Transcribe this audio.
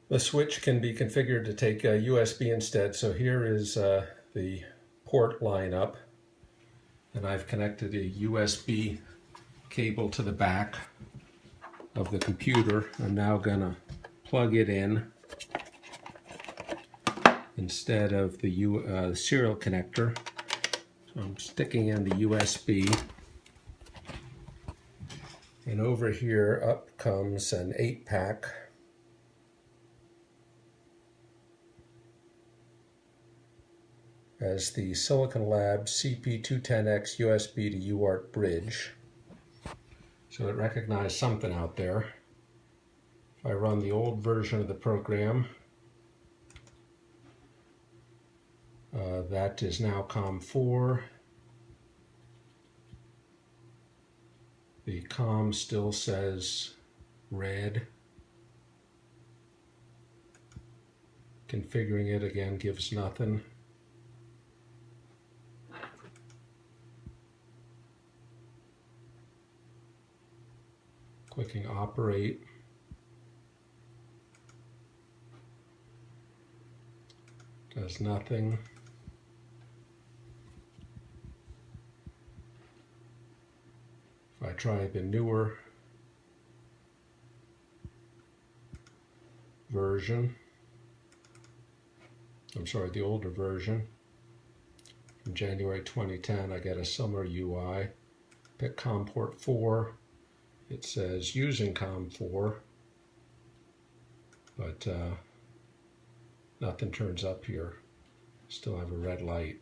The switch can be configured to take USB instead. So here is the port lineup, and I've connected a USB cable to the back of the computer. I'm now going to plug it in instead of the serial connector. So I'm sticking in the USB, and over here up comes an 8-pack. As the Silicon Labs CP210X USB to UART bridge. So it recognized something out there. If I run the old version of the program, that is now COM4. The COM still says red. Configuring it again gives nothing. Clicking operate. Does nothing. If I try the newer version, the older version from January 2010, I get a similar UI. Pick COM port 4. It says using COM4, but nothing turns up here. Still have a red light.